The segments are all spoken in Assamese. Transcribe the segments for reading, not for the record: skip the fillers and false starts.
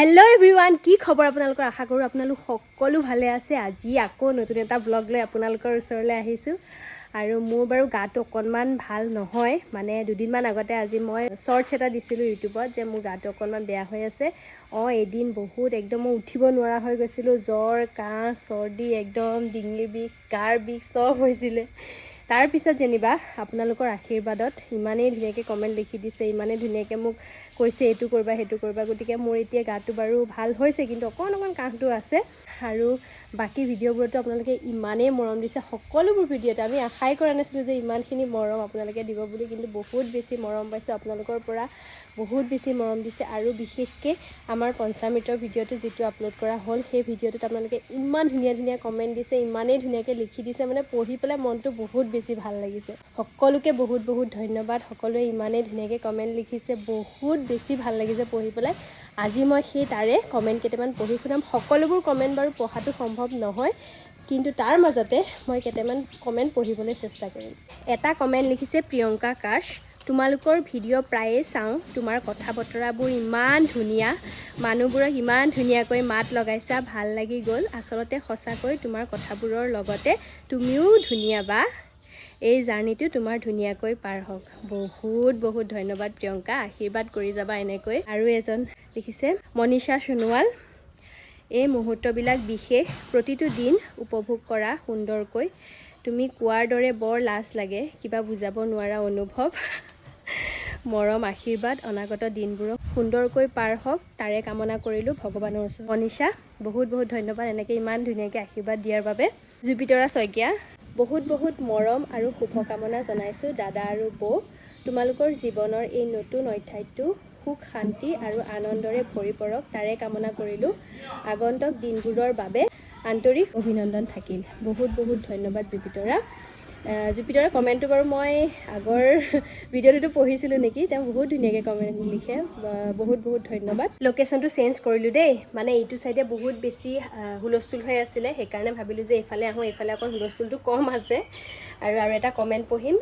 Hello everyone, কি খবৰ আপোনালোকৰ আশা কৰো আপোনালোক সকলো ভালে আছে আজি আকৌ নতুন এটা ব্লগ লৈ আপোনালোকৰ ওচৰলৈ আহিছো আৰু মোৰ বাৰু গাটো অকনমান ভাল নহয় মানে দুদিনমান আগতে আজি মই শৰ্টছ এটা দিছিলো ইউটিউবত যে মোৰ গাটো অকনমান বেয়া হৈ আছে এদিন বহুত একদম উঠিব নোৱাৰা হৈ গৈছিলো জ্বৰ কাহ চৰ্দি একদম ডিঙিৰ বিষ গাৰ বিষ সব হৈছিলে তাৰ পিছত যেনিবা আপোনালোকৰ আশীৰ্বাদত ইমানেই ধুনীয়াকৈ কমেন্ট লিখি দিছে ইমানেই ধুনীয়াকৈ মোক কৈছে এটো কৰবা হেতু কৰবা গতিকে মোৰ এতিয়া গাটো বাৰু ভাল হৈছে কিন্তু অকন কাহটো আছে আৰু বাকি ভিডিঅ'বোৰতো আপোনালোকে ইমানেই মৰম দিছে সকলোবোৰ ভিডিঅ'তে আমি আশাই কৰা নাছিলো যে ইমানখিনি মৰম আপোনালোকে দিব বুলি কিন্তু বহুত বেছি মৰম পাইছো আপোনালোকৰ পৰা বহুত বেছি মৰম দিছে আৰু বিশেষকৈ আমাৰ পঞ্চামৃতৰ ভিডিঅ'টো যেটো আপলোড কৰা হ'ল সেই ভিডিঅ'টোত আপোনালোকে ইমান ধুনীয়া কমেন্ট দিছে ইমানেই ধুনীয়াকৈ লিখি দিছে মানে পঢ়ি পেলাই মনটো বহুত বেছি ভাল লাগিছে সকলোকে বহুত ধন্যবাদ সকলোৱে ইমানেই ধুনীয়াকৈ কমেন্ট লিখিছে বহুত বেছি ভাল লাগিছে পঢ়ি পেলাই আজি মই সেই তাৰে কমেন্ট কেইটামান পঢ়ি শুনাম সকলোবোৰ কমেন্ট বাৰু পঢ়াটো সম্ভৱ নহয় কিন্তু তাৰ মাজতে মই কেইটামান কমেন্ট পঢ়িবলৈ চেষ্টা কৰিম এটা কমেন্ট লিখিছে প্ৰিয়ংকা কাশ তোমালোকৰ ভিডিঅ' প্ৰায়ে চাওঁ তোমাৰ কথা বতৰাবোৰ ইমান ধুনীয়া মানুহবোৰক ইমান ধুনীয়াকৈ মাত লগাইছা ভাল লাগি গ'ল আসলতে সঁচাকৈ তোমাৰ কথাবোৰৰ লগতে তুমিও ধুনীয়া বা এই জাৰ্নিটো তোমাৰ ধুনীয়াকৈ পাৰ হওক বহুত ধন্যবাদ প্ৰিয়ংকা আশীৰ্বাদ কৰি যাবা এনেকৈ আৰু এজন লিখিছে মনীষা সোণোৱাল এই মুহূৰ্তবিলাক বিশেষ প্ৰতিটো দিন উপভোগ কৰা সুন্দৰকৈ তুমি কোৱাৰ দৰে বৰ লাজ লাগে কিবা বুজাব নোৱাৰা অনুভৱ মৰম আশীৰ্বাদ অনাগত দিনবোৰক সুন্দৰকৈ পাৰ হওক তাৰে কামনা কৰিলো ভগৱানৰ ওচৰত মনীষা বহুত ধন্যবাদ এনেকৈ ইমান ধুনীয়াকৈ আশীৰ্বাদ দিয়াৰ বাবে জুপিতৰা শইকীয়া বহুত মৰম আৰু শুভকামনা জনাইছো দাদা আৰু বৌ তোমালোকৰ জীৱনৰ এই নতুন অধ্যায়টো সুখ শান্তি আৰু আনন্দৰে ভৰি পৰক তাৰে কামনা কৰিলো আগন্তুক দিনবোৰৰ বাবে আন্তৰিক অভিনন্দন থাকিল বহুত ধন্যবাদ জুপিতৰা কমেন্টটো বাৰু মই আগৰ ভিডিঅ'টো পঢ়িছিলো নেকি তেওঁ বহুত ধুনীয়াকৈ কমেন্ট লিখে বহুত ধন্যবাদ লোকেশনটো চেঞ্জ কৰিলো দেই মানে এইটো সাইডে বহুত বেছি হুলস্থুল হৈ আছিল সেইকাৰণে ভাবিলো যে এইফালে আহো এইফালে আকৌ হুলস্থুলটো কম আছে আৰু এটা কমেন্ট পঢ়িম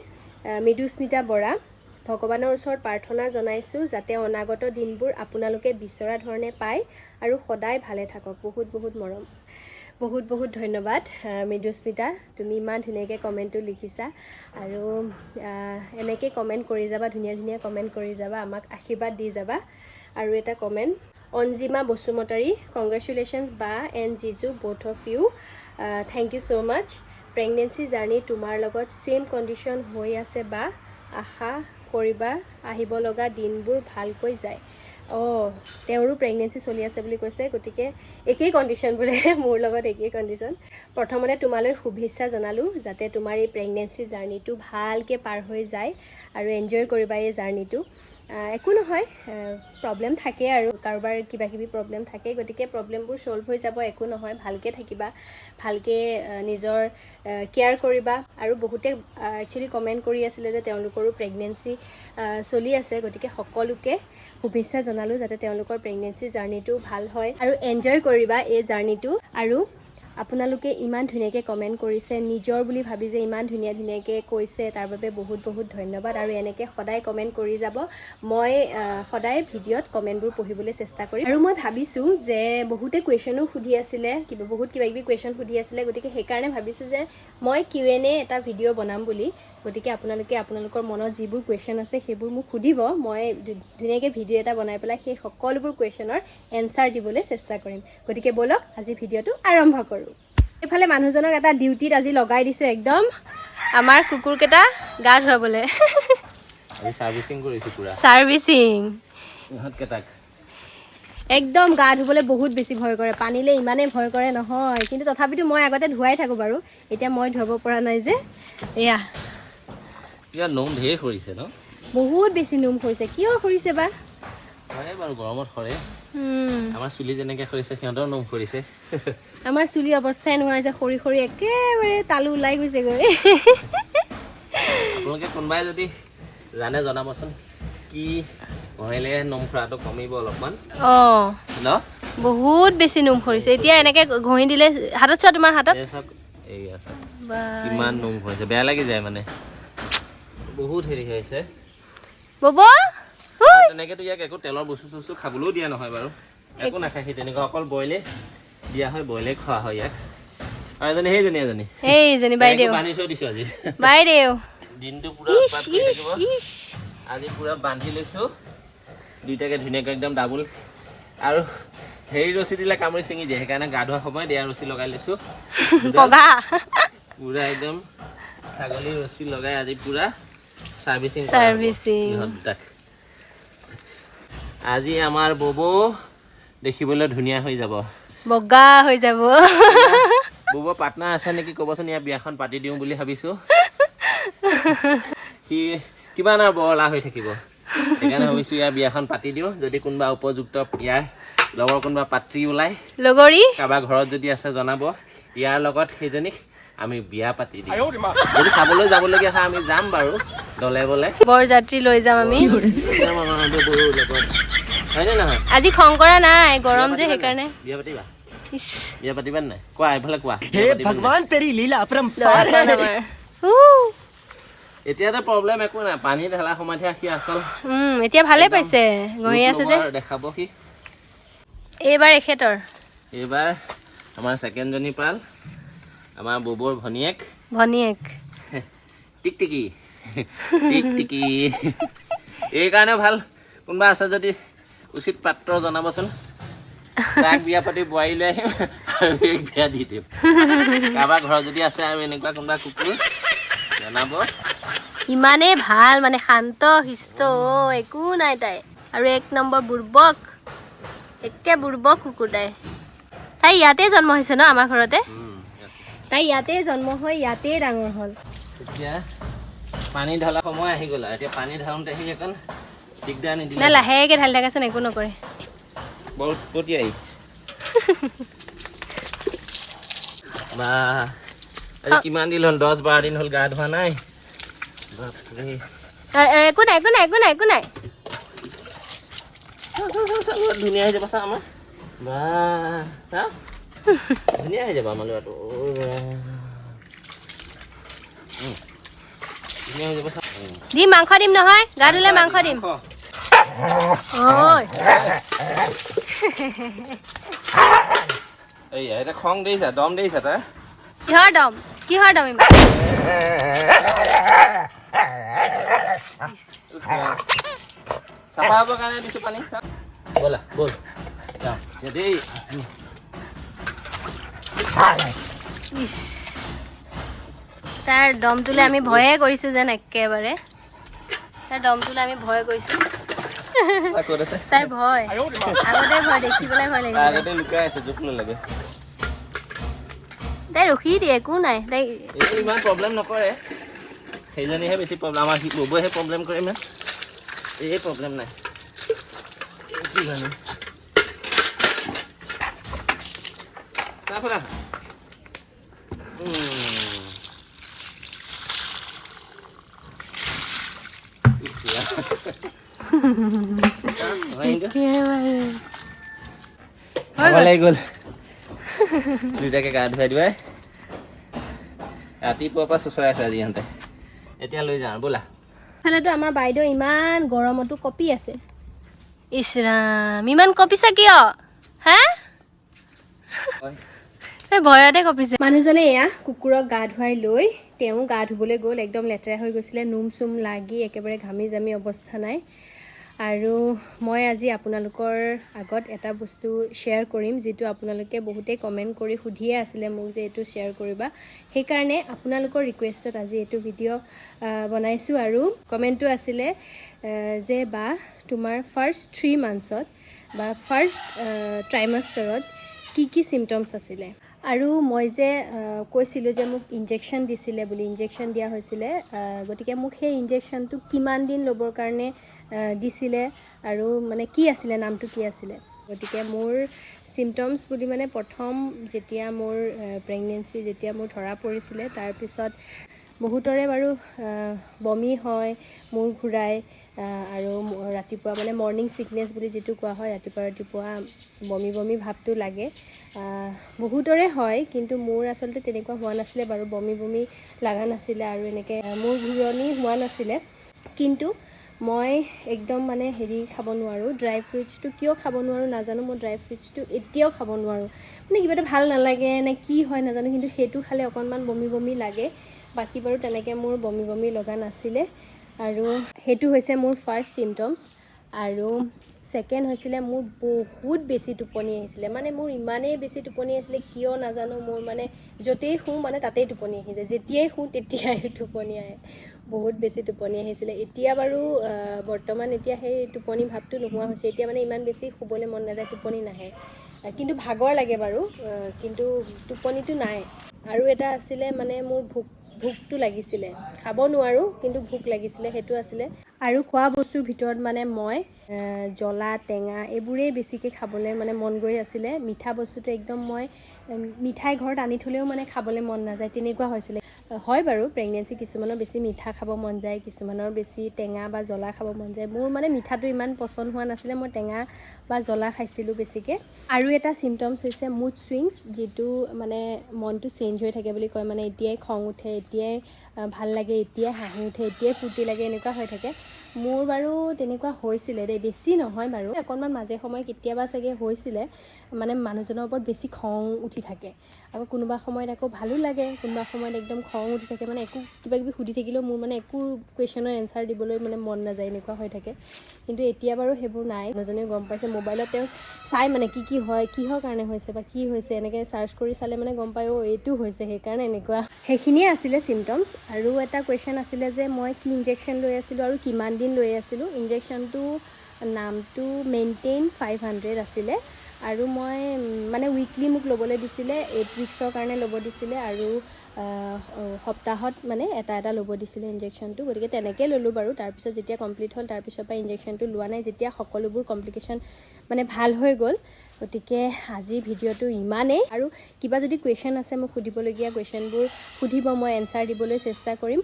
মৃদুস্মিতা বৰা ভগৱানৰ ওচৰত প্ৰাৰ্থনা জনাইছো যাতে অনাগত দিনবোৰ আপোনালোকে বিচৰা ধৰণে পায় আৰু সদায় ভালে থাকক বহুত মৰম বহুত ধন্যবাদ মৃদুস্মিতা তুমি ইমান ধুনীয়াকৈ কমেন্টটো লিখিছা আৰু এনেকৈ কমেন্ট কৰি যাবা ধুনীয়া কমেন্ট কৰি যাবা আমাক আশীৰ্বাদ দি যাবা আৰু এটা কমেন্ট অঞ্জিমা বসুমতাৰী কংগ্ৰেচুলেশ্যনছ বা এণ্ড জিজু both of you thank you so much pregnancy journey তোমাৰ লগত সেম কণ্ডিশ্যন হৈ আছে বা আশা কৰিবা আহিব লগা দিনবোৰ ভালকৈ যায় তেওঁৰো প্ৰেগনেন্সি চলি আছে বুলি কৈছে গতিকে একেই কণ্ডিশ্যন বোলে মোৰ লগত একেই কণ্ডিশ্যন প্ৰথমতে তোমালৈ শুভেচ্ছা জনালো যাতে তোমাৰ এই প্ৰেগনেন্সি জাৰ্নিটো ভালকৈ পাৰ হৈ যায় আৰু এনজয় কৰিবা এই জাৰ্নিটো একো নহয় প্ৰবলেম থাকে আৰু কাৰোবাৰ কিবা প্ৰবলেম থাকে গতিকে প্ৰবলেমবোৰ সলভ হৈ যাব একো নহয় ভালকৈ থাকিবা ভালকৈ নিজৰ কেয়াৰ কৰিবা আৰু বহুতে একচুৱেলি কমেন্ট কৰি আছিলে যে তেওঁলোকৰো প্ৰেগনেন্সি চলি আছে গতিকে সকলোকে শুভেচ্ছা জনালো যাতে তেওঁলোকৰ প্ৰেগনেন্সি জাৰ্নিটো ভাল হয় আৰু এনজয় কৰিবা এই জাৰ্নিটো আৰু আপোনালোকে ইমান ধুনীয়াকৈ কমেন্ট কৰিছে নিজৰ বুলি ভাবি যে ইমান ধুনীয়াকৈ কৈছে তাৰ বাবে বহুত ধন্যবাদ আৰু এনেকৈ সদায় কমেন্ট কৰি যাব মই সদায় ভিডিঅ'ত কমেন্টবোৰ পঢ়িবলৈ চেষ্টা কৰিম আৰু মই ভাবিছো যে বহুতে কুৱেশ্যনো সুধি আছিলে বহুত কিবা কুৱেশ্যন সুধি আছিলে গতিকে সেইকাৰণে ভাবিছো যে মই Q&A এটা ভিডিঅ' বনাম বুলি গতিকে আপোনালোকে আপোনালোকৰ মনত যিবোৰ কুৱেশ্যন আছে সেইবোৰ মোক সুধিব মই ধুনীয়াকৈ ভিডিঅ' এটা বনাই পেলাই সেই সকলোবোৰ কুৱেশ্যনৰ এনসাৰ দিবলৈ চেষ্টা কৰিম গতিকে বলক আজি ভিডিঅ'টো আৰম্ভ কৰোঁ এফালে মানুহজনক এটা ডিউটিত আজি লগাই দিছো একদম আমাৰ কুকুৰকেইটা গা ধুৱাবলৈ আজি সাৰ্ভিসিং কৰিছো পুৰা সাৰ্ভিসিং ইহঁতকেইটাক একদম গা ধুবলৈ বহুত বেছি ভয় কৰে পানীলে ইমানে ভয় কৰে নহয় কিন্তু তথাপিতো মই আগতে ধুৱাই থাকো বাৰু এতিয়া মই ধুৱাব পৰা নাই যে এয়া ইয়াৰ নোম ঢেৰ কৰিছে ন বহুত বেছি নোম কৰিছে কিয় কৰিছে বা হয় বাৰু গৰমত কৰে আমাৰ চুলি যেনেকৈ কৰিছে সিহঁতৰ নোম কৰিছে আমাৰ চুলি অৱস্থাই নহয় যে খৰি একেবাৰে তালু ওলাই গৈছে গৈ আপোনালোকে কোনোবাই যদি জানে জনাবচোন কি ঘঁহিলে নোম খৰাটো কমিব অলপমান ন বহুত বেছি নোম কৰিছে এতিয়া এনেকৈ ঘঁহি দিলে হাতত চোৱা তোমাৰ হাতত এই আছে কিমান নোম কৰিছে বেয়া লাগি যায় মানে বহুত হেৰি হৈছে ববো তেনেকেতো ইয়াক একো তেলৰ বস্তু খাবলৈও দিয়া নহয় বাৰু একো নাখায় সি তেনেকুৱা অকল বইলে দিয়া হয় বইলে খোৱা হয় ইয়াক আৰু সেইজনী বাইদেউ বান্ধি থৈ দিছোঁ আজি বাইদেউ দিনটো পুৰা উৎপাত কৰি থাকিব আজি পুৰা বান্ধি লৈছোঁ দুইটাকে ধুনীয়াকৈ একদম ডাবুল আৰু হেৰি ৰছী দিলে কামুৰি ছিঙি দিয়ে সেইকাৰণে গা ধোৱা সময় দিয়া ৰছী লগাই লৈছোঁ পুৰা একদম ছাগলী ৰছী লগাই আজি পুৰা চাৰ্ভিচিং ইহঁত দুটাক আজি আমাৰ ববৌ দেখিবলৈ ধুনীয়া হৈ যাব বগা হৈ যাব ববৌ পাৰ্টনাৰ আছে নেকি ক'বচোন ইয়াৰ বিয়াখন পাতি দিওঁ বুলি ভাবিছোঁ সি কিমান আৰু বৰলা হৈ থাকিব সেইকাৰণে ভাবিছোঁ ইয়াৰ বিয়াখন পাতি দিওঁ যদি কোনোবা উপযুক্ত ইয়াৰ লগৰ কোনোবা পাত্ৰী ওলাই লগৰী কাৰোবাৰ ঘৰত যদি আছে জনাব ইয়াৰ লগত সেইজনীক আমি বিয়া পাতি দিম যদি চাবলৈ যাবলগীয়া হয় আমি যাম বাৰু দলে বলে বৰযাত্ৰী লৈ যাম আমি হয়নে নহয় আজি খং কৰা নাই গৰম যে সেইকাৰণে বিয়া পাতিবা বিয়া পাতিবা নাই কোৱা এইফালে কোৱা हे भगवान तेरी लीला अपरंपार है এতিয়াতো প্ৰব্লেম একো নাই পানী ঢালা সময়তহে সি আচল এতিয়া ভালে পাইছে গহি আছে যে দেখাব সি এইবাৰ এখেতৰ এইবাৰ আমাৰ ছেকেণ্ডজনী পাল আমাৰ ববৰ ভনীয়েক টিকটিকি টিকটিকি এই কাৰণে ভাল কোনোবা আছে যদি উচিত পাত্ৰ জনাবচোন তাক বিয়া পাতি বোৱাৰী লৈ আহিম আৰু এক বিয়া দি দিম কাৰোবাৰ ঘৰত যদি আছে আৰু এনেকুৱা কোনোবা কুকুৰ জনাব ইমানেই ভাল মানে শান্ত শিষ্ট একো নাই তাই আৰু এক নম্বৰ বুৰ্বক একে বুৰ্বক কুকুৰ তাই ইয়াতে জন্ম হৈছে ন আমাৰ ঘৰতে তাই ইয়াতে জন্ম হৈ ইয়াতে ডাঙৰ হ'ল এতিয়া পানী ঢালা সময় আহি গ'ল এতিয়া পানী ঢালোঁতে আহি অকণ দিগদাৰ নিদিলে না লাহেকৈ ঢালি থাকাচোন একো নকৰে বৰ উৎপতীয়াই বা আজি কিমান দিন হ'ল 10-12 দিন হ'ল গা ধোৱা নাই একো নাই ধুনীয়া হৈ যাব চা আমাৰ বা ধুনীয়া হৈ যাব আমাৰ ল'ৰাটো ধুনীয়া হৈ যাব চা দিম মাংস দিম নহয় গা ধুলে মাংস দিম এই এটা খং দিছা দম দিছা তাৰ কিহৰ দম ইমান চাফা হ'বৰ কাৰণে দিছোঁ পানী ব'লা ব'ল দেই তাৰ দমটোলে আমি ভয়ে কৰিছোঁ যেন একেবাৰে তাৰ দমটোলে আমি ভয় কৰিছোঁ তাই ভয় আগতে ভয় দেখি পেলাই ভয় লাগিছে আগতে লুকাই আছে জোক নালাগে তাই ৰখি দিয়ে একো নাই তাই ইমান প্ৰব্লেম নকৰে সেইজনীহে বেছি প্ৰব্লেম আমাৰ ববৈহে প্ৰব্লেম কৰে ইমান এই প্ৰব্লেম নাই কি জানো গ'ল দুইটাকে গা ধুৱাই দিবাই ৰাতিপুৱাৰ পৰা চুচৰাই আছে আজি ইহঁতে এতিয়া লৈ যাওঁ ব'লা ফালেতো আমাৰ বাইদেউ ইমান গৰমতো কপি আছে ইছ ৰাম ইমান কপিছা কিয় হা ভয়তে কপিছে মানুহজনে এয়া কুকুৰক গা ধুৱাই লৈ তেওঁ গা ধুবলৈ গ'ল একদম লেতেৰা হৈ গৈছিলে নুম চুম লাগি একেবাৰে ঘামি জামি অৱস্থা নাই আৰু মই আজি আপোনালোকৰ আগত এটা বস্তু শ্বেয়াৰ কৰিম যিটো আপোনালোকে বহুতেই কমেণ্ট কৰি সুধিয়ে আছিলে মোক যে এইটো শ্বেয়াৰ কৰিবা সেইকাৰণে আপোনালোকৰ ৰিকুৱেষ্টত আজি এইটো ভিডিঅ' বনাইছোঁ আৰু কমেণ্টটো আছিলে যে বা তোমাৰ ফাৰ্ষ্ট 3 মান্থছত বা ফাৰ্ষ্ট ট্ৰাইমাষ্টাৰত কি চিমটমছ আছিলে আৰু মই যে কৈছিলোঁ যে মোক ইনজেকশ্যন দিছিলে বুলি ইনজেকশ্যন দিয়া হৈছিলে গতিকে মোক সেই ইনজেকশ্যনটো কিমান দিন ল'বৰ কাৰণে দিছিলে আৰু মানে কি আছিলে নামটো কি আছিলে গতিকে মোৰ চিমটমছ বুলি মানে প্ৰথম যেতিয়া মোৰ প্ৰেগনেঞ্চি যেতিয়া মোৰ ধৰা পৰিছিলে তাৰপিছত বহুতৰে বাৰু বমি হয় মূৰ ঘূৰাই আৰু ৰাতিপুৱা মানে মৰ্ণিং ছিকনেছ বুলি যিটো কোৱা হয় ৰাতিপুৱা বমি ভাৱটো লাগে বহুতৰে হয় কিন্তু মোৰ আচলতে তেনেকুৱা হোৱা নাছিলে বাৰু বমি লগা নাছিলে আৰু এনেকৈ মূৰ ঘূৰণি হোৱা নাছিলে কিন্তু মই একদম মানে হেৰি খাব নোৱাৰোঁ, ড্ৰাই ফ্ৰুটছটো কিয় খাব নোৱাৰোঁ নাজানো, মই ড্ৰাই ফ্ৰুটছটো এতিয়াও খাব নোৱাৰোঁ, মানে কিবা এটা ভাল নালাগে নে কি হয় নাজানো, কিন্তু সেইটো খালে অকণমান বমি বমি লাগে। বাকী বাৰু তেনেকৈ মোৰ বমি বমি লগা নাছিলে। আৰু সেইটো হৈছে মোৰ ফাৰ্ষ্ট চিমটমছ। আৰু ছেকেণ্ড হৈছিলে মোৰ বহুত বেছি টোপনি আহিছিলে, মানে মোৰ ইমানেই বেছি টোপনি আহিছিলে কিয় নাজানো, মোৰ মানে য'তেই শুওঁ মানে তাতেই টোপনি আহি যায়, যেতিয়াই শুওঁ তেতিয়াই টোপনি আহে, বহুত বেছি টোপনি আহিছিলে। এতিয়া বাৰু বৰ্তমান এতিয়া সেই টোপনি ভাৱটো নোহোৱা হৈছে, এতিয়া মানে ইমান বেছি শুবলৈ মন নাযায়, টোপনি নাহে, কিন্তু ভাগৰ লাগে বাৰু, কিন্তু টোপনিটো নাই। আৰু এটা আছিলে মানে মোৰ ভোকটো লাগিছিলে, খাব নোৱাৰোঁ কিন্তু ভোক লাগিছিলে, সেইটো আছিলে। আৰু খোৱা বস্তুৰ ভিতৰত মানে মই জ্বলা টেঙা এইবোৰেই বেছিকৈ খাবলৈ মানে মন গৈ আছিলে। মিঠা বস্তুটো একদম মই মিঠাই ঘৰত আনি থ'লেও মানে খাবলৈ মন নাযায়, তেনেকুৱা হৈছিলে। হয় বাৰু প্ৰেগনেঞ্চি কিছুমানৰ বেছি মিঠা খাব মন যায়, কিছুমানৰ বেছি টেঙা বা জ্বলা খাব মন যায়। মোৰ মানে মিঠাটো ইমান পচন্দ হোৱা নাছিলে, মই টেঙা বা জ্বলা খাইছিলোঁ বেছিকৈ। আৰু এটা চিমটমছ হৈছে মুড চুইংছ, যিটো মানে মনটো চেঞ্জ হৈ থাকে বুলি কয়, মানে এতিয়াই খং উঠে, এতিয়াই ভাল লাগে, এতিয়াই হাঁহি উঠে, এতিয়াই ফূৰ্তি লাগে, এনেকুৱা হৈ থাকে। মোৰ বাৰু তেনেকুৱা হৈছিলে দেই, বেছি নহয় বাৰু, অকণমান মাজে সময়ে কেতিয়াবা চাগে হৈছিলে, মানে মানুহজনৰ ওপৰত বেছি খং উঠি থাকে। আকৌ কোনোবা সময়ত আকৌ ভালো লাগে, কোনোবা সময়ত একদম খং উঠি থাকে, মানে একো কিবা কিবি সুধি থাকিলেও মোৰ মানে একো কুৱেশ্যনৰ এনচাৰ দিবলৈ মানে মন নাযায়, এনেকুৱা হৈ থাকে। কিন্তু এতিয়া বাৰু সেইবোৰ নাই, মানুহজনেও গম পাইছে, মোবাইলত তেওঁ চাই মানে কি হয়, কিহৰ কাৰণে হৈছে বা কি হৈছে, এনেকৈ চাৰ্চ কৰি চালে মানে গম পায়, এইটো হৈছে সেইকাৰণে এনেকুৱা। সেইখিনিয়ে আছিলে চিমটমছ। আৰু এটা কুৱেশ্যন আছিলে যে মই কি ইনজেকশ্যন লৈ আছিলোঁ আৰু কিমান দিন লৈ আছিলোঁ। ইনজেকশ্যনটো নামটো মেইনটেইন 500 আছিলে, আৰু মই মানে উইকলি মোক ল'বলৈ দিছিলে, 8 উইকছৰ কাৰণে ল'ব দিছিলে, আৰু সপ্তাহত মানে এটা ল'ব দিছিলে ইনজেকশ্যনটো, গতিকে তেনেকৈ ল'লোঁ বাৰু। তাৰপিছত যেতিয়া কমপ্লিট হ'ল তাৰপিছৰ পৰা ইনজেকশ্যনটো লোৱা নাই, যেতিয়া সকলোবোৰ কমপ্লিকেশ্যন মানে ভাল হৈ গ'ল। গতিকে আজিৰ ভিডিঅ'টো ইমানেই, আৰু কিবা যদি কুৱেশ্যন আছে মোক সুধিবলগীয়া কুৱেশ্যনবোৰ সুধিব, মই এনচাৰ দিবলৈ চেষ্টা কৰিম।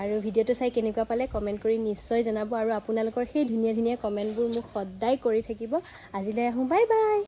আৰু ভিডিঅ'টো চাই কেনেকুৱা পালে কমেণ্ট কৰি নিশ্চয় জনাব, আৰু আপোনালোকৰ সেই ধুনীয়া ধুনীয়া কমেণ্টবোৰ মোক সদায় কৰি থাকিব। আজিলৈ আহোঁ, বাই বাই।